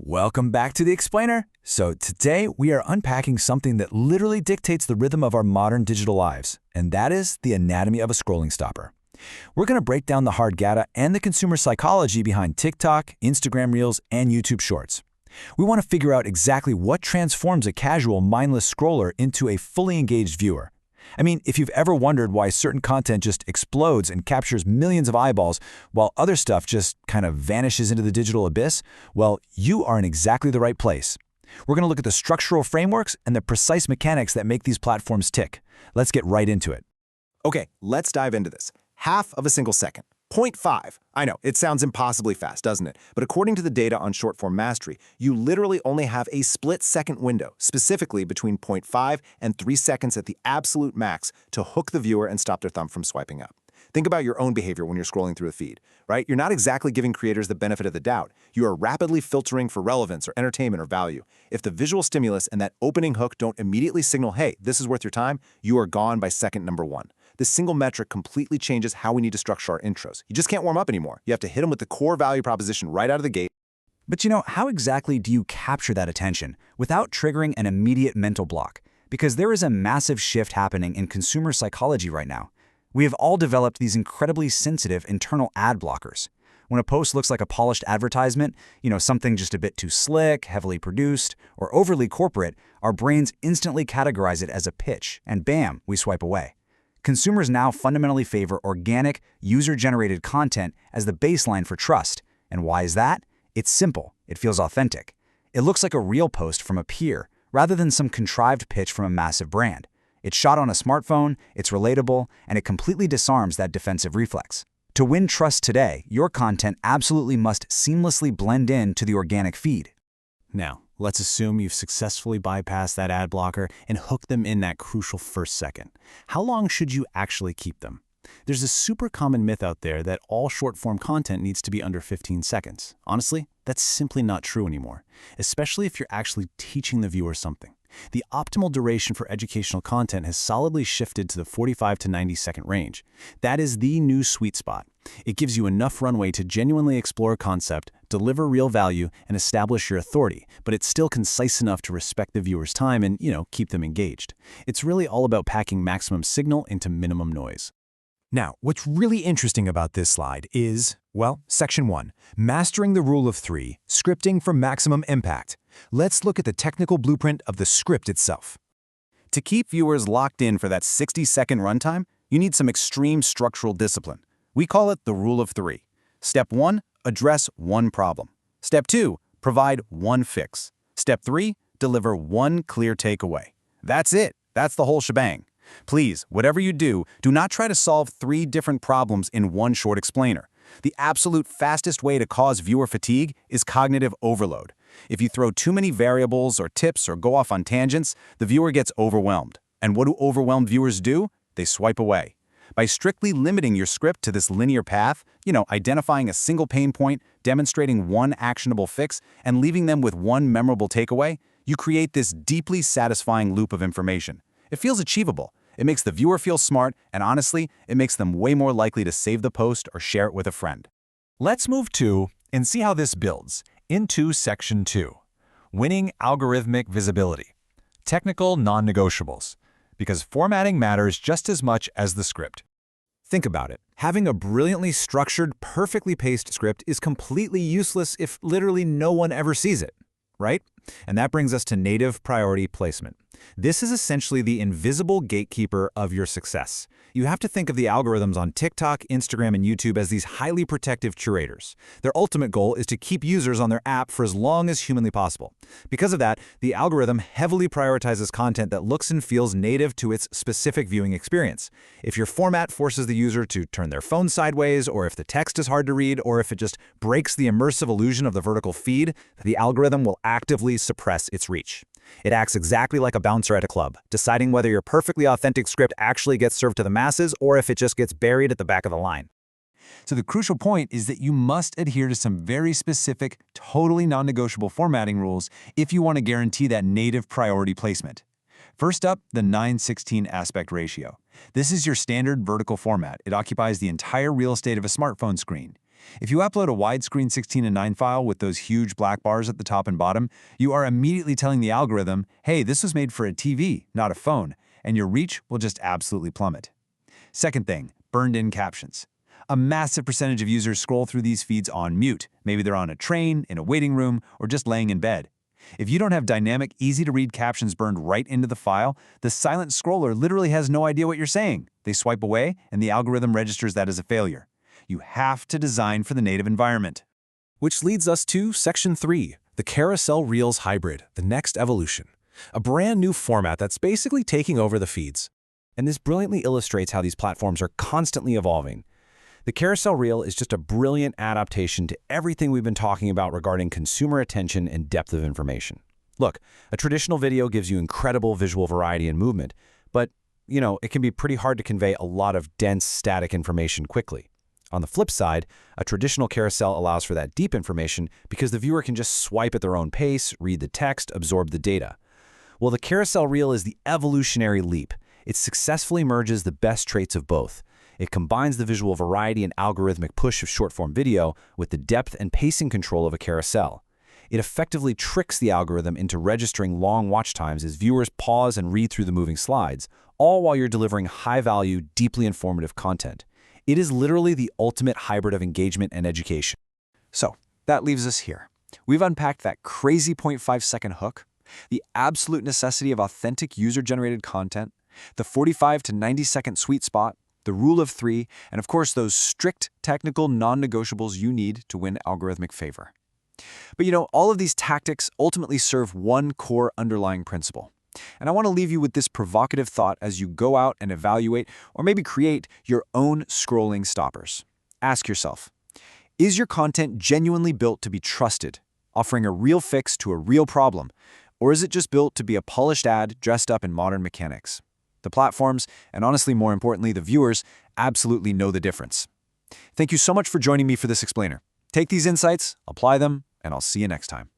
Welcome back to The Explainer. So today we are unpacking something that literally dictates the rhythm of our modern digital lives, and that is the anatomy of a scrolling stopper. We're going to break down the hard data and the consumer psychology behind TikTok, Instagram Reels, and YouTube Shorts. We want to figure out exactly what transforms a casual, mindless scroller into a fully engaged viewer. I mean, if you've ever wondered why certain content just explodes and captures millions of eyeballs while other stuff just kind of vanishes into the digital abyss, well, you are in exactly the right place. We're going to look at the structural frameworks and the precise mechanics that make these platforms tick. Let's get right into it. Okay, let's dive into this. Half of a single second. 0.5. I know, it sounds impossibly fast, doesn't it? But according to the data on Short-Form Mastery, you literally only have a split-second window, specifically between 0.5 and 3 seconds at the absolute max, to hook the viewer and stop their thumb from swiping up. Think about your own behavior when you're scrolling through a feed, right? You're not exactly giving creators the benefit of the doubt. You are rapidly filtering for relevance or entertainment or value. If the visual stimulus and that opening hook don't immediately signal, hey, this is worth your time, you are gone by second number 1. This single metric completely changes how we need to structure our intros. You just can't warm up anymore. You have to hit them with the core value proposition right out of the gate. But how exactly do you capture that attention without triggering an immediate mental block? Because there is a massive shift happening in consumer psychology right now. We have all developed these incredibly sensitive internal ad blockers. When a post looks like a polished advertisement, something just a bit too slick, heavily produced, or overly corporate, our brains instantly categorize it as a pitch, and bam, we swipe away. Consumers now fundamentally favor organic, user-generated content as the baseline for trust. And why is that? It's simple. It feels authentic. It looks like a real post from a peer, rather than some contrived pitch from a massive brand. It's shot on a smartphone, it's relatable, and it completely disarms that defensive reflex. To win trust today, your content absolutely must seamlessly blend in to the organic feed. Now, let's assume you've successfully bypassed that ad blocker and hooked them in that crucial first second. How long should you actually keep them? There's a super common myth out there that all short-form content needs to be under 15 seconds. Honestly, that's simply not true anymore, especially if you're actually teaching the viewer something. The optimal duration for educational content has solidly shifted to the 45 to 90-second range. That is the new sweet spot. It gives you enough runway to genuinely explore a concept, deliver real value, and establish your authority, but it's still concise enough to respect the viewer's time and, keep them engaged. It's really all about packing maximum signal into minimum noise. Now, what's really interesting about this slide is, Section 1, Mastering the Rule of 3, Scripting for Maximum Impact. Let's look at the technical blueprint of the script itself. To keep viewers locked in for that 60-second runtime, you need some extreme structural discipline. We call it the Rule of 3. Step 1, address one problem. Step 2, provide one fix. Step 3, deliver one clear takeaway. That's it. That's the whole shebang. Please, whatever you do, do not try to solve 3 different problems in one short explainer. The absolute fastest way to cause viewer fatigue is cognitive overload. If you throw too many variables or tips or go off on tangents, the viewer gets overwhelmed. And what do overwhelmed viewers do? They swipe away. By strictly limiting your script to this linear path, identifying a single pain point, demonstrating one actionable fix, and leaving them with one memorable takeaway, you create this deeply satisfying loop of information. It feels achievable. It makes the viewer feel smart, and honestly, it makes them way more likely to save the post or share it with a friend. Let's move to and see how this builds into Section 2, Winning Algorithmic Visibility, Technical Non-Negotiables, because formatting matters just as much as the script. Think about it. Having a brilliantly structured, perfectly paced script is completely useless if literally no one ever sees it, right? And that brings us to native priority placement. This is essentially the invisible gatekeeper of your success. You have to think of the algorithms on TikTok, Instagram, and YouTube as these highly protective curators. Their ultimate goal is to keep users on their app for as long as humanly possible. Because of that, the algorithm heavily prioritizes content that looks and feels native to its specific viewing experience. If your format forces the user to turn their phone sideways, or if the text is hard to read, or if it just breaks the immersive illusion of the vertical feed, the algorithm will actively suppress its reach. It acts exactly like a bouncer at a club, deciding whether your perfectly authentic script actually gets served to the masses or if it just gets buried at the back of the line. So the crucial point is that you must adhere to some very specific, totally non-negotiable formatting rules if you want to guarantee that native priority placement. First up, the 9:16 aspect ratio. This is your standard vertical format. It occupies the entire real estate of a smartphone screen. If you upload a widescreen 16:9 file with those huge black bars at the top and bottom, you are immediately telling the algorithm, hey, this was made for a TV, not a phone, and your reach will just absolutely plummet. Second thing, burned-in captions. A massive percentage of users scroll through these feeds on mute. Maybe they're on a train, in a waiting room, or just laying in bed. If you don't have dynamic, easy-to-read captions burned right into the file, the silent scroller literally has no idea what you're saying. They swipe away, and the algorithm registers that as a failure. You have to design for the native environment. Which leads us to Section 3, the Carousel Reels Hybrid, the next evolution. A brand new format that's basically taking over the feeds. And this brilliantly illustrates how these platforms are constantly evolving. The carousel reel is just a brilliant adaptation to everything we've been talking about regarding consumer attention and depth of information. Look, a traditional video gives you incredible visual variety and movement, but, it can be pretty hard to convey a lot of dense, static information quickly. On the flip side, a traditional carousel allows for that deep information because the viewer can just swipe at their own pace, read the text, absorb the data. Well, the carousel reel is the evolutionary leap. It successfully merges the best traits of both. It combines the visual variety and algorithmic push of short-form video with the depth and pacing control of a carousel. It effectively tricks the algorithm into registering long watch times as viewers pause and read through the moving slides, all while you're delivering high-value, deeply informative content. It is literally the ultimate hybrid of engagement and education. So, that leaves us here. We've unpacked that crazy 0.5-second hook, the absolute necessity of authentic user-generated content, the 45 to 90-second sweet spot, the rule of three, and of course those strict technical non-negotiables you need to win algorithmic favor. But all of these tactics ultimately serve one core underlying principle. And I want to leave you with this provocative thought as you go out and evaluate or maybe create your own scrolling stoppers. Ask yourself, is your content genuinely built to be trusted, offering a real fix to a real problem, or is it just built to be a polished ad dressed up in modern mechanics? The platforms, and honestly more importantly the viewers, absolutely know the difference. Thank you so much for joining me for this explainer. Take these insights, apply them, and I'll see you next time.